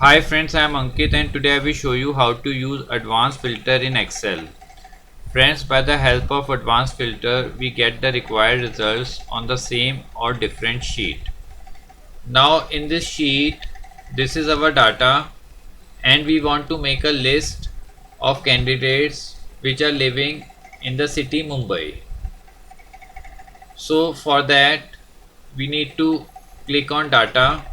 Hi friends, I am Ankit and today I will show you how to use advanced filter in Excel. Friends, by the help of advanced filter, we get the required results on the same or different sheet. Now in this sheet, this is our data and we want to make a list of candidates which are living in the city Mumbai. So for that, we need to click on data.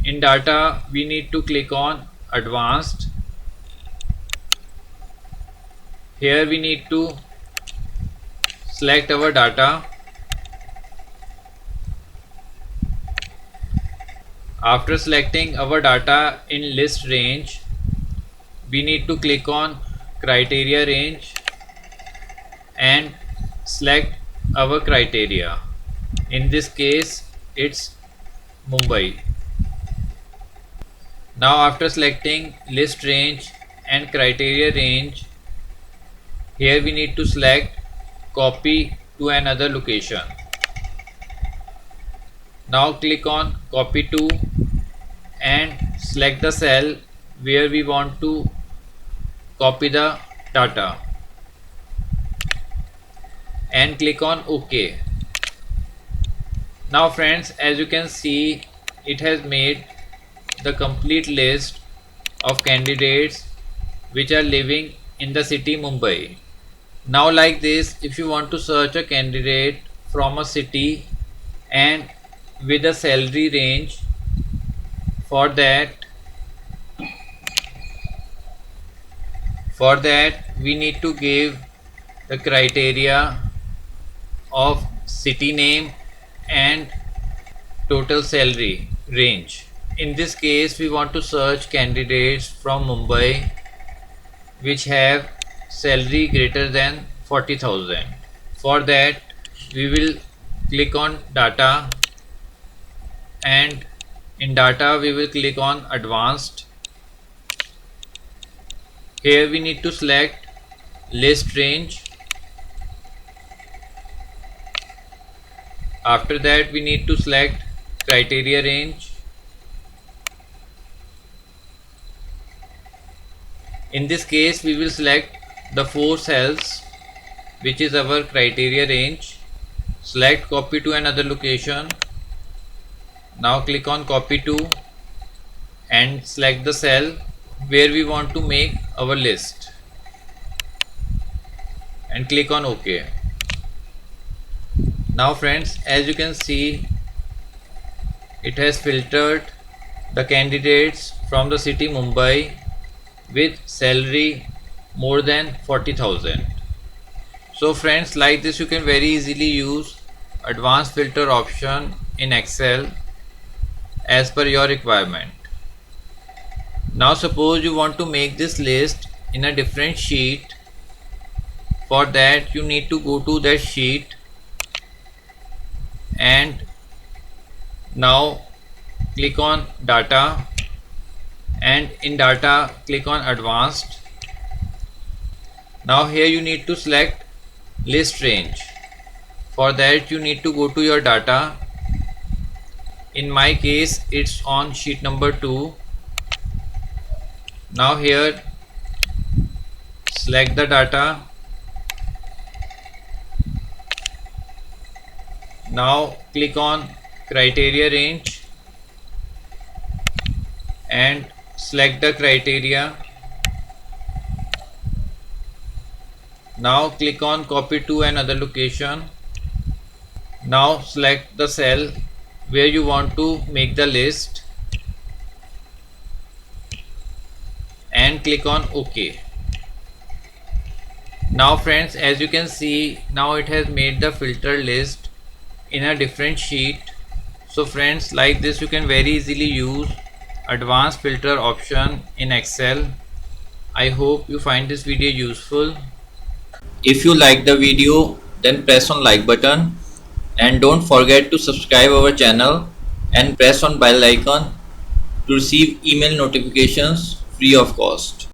In data, we need to click on advanced. Here we need to select our data. After selecting our data in list range, we need to click on criteria range and select our criteria. In this case, it's Mumbai. Now after selecting list range and criteria range, here we need to select copy to another location. Now click on copy to and select the cell where we want to copy the data and click on OK. Now friends, as you can see, it has made the complete list of candidates which are living in the city Mumbai. Now like this, if you want to search a candidate from a city and with a salary range, for that we need to give the criteria of city name and total salary range. In this case, we want to search candidates from Mumbai which have salary greater than 40,000. For that, we will click on data and in data we will click on advanced. Here we need to select list range. After that, we need to select criteria range. In this case, we will select the 4 cells which is our criteria range. Select copy to another location. Now click on copy to and select the cell where we want to make our list and click on OK. Now friends, as you can see, it has filtered the candidates from the city Mumbai with salary more than 40,000. So friends, like this you can very easily use advanced filter option in Excel as per your requirement. Now suppose you want to make this list in a different sheet. For that you need to go to that sheet and now click on data and in data click on advanced. Now here you need to select list range. For that you need to go to your data. In my case it's on sheet number 2. Now here select the data. Now click on criteria range and select the criteria. Now click on copy to another location. Now select the cell where you want to make the list and click on OK. Now friends, as you can see, now it has made the filter list in a different sheet. So friends, like this you can very easily use advanced filter option in Excel. I hope you find this video useful. If you like the video, then press on like button and don't forget to subscribe our channel and press on bell icon to receive email notifications free of cost.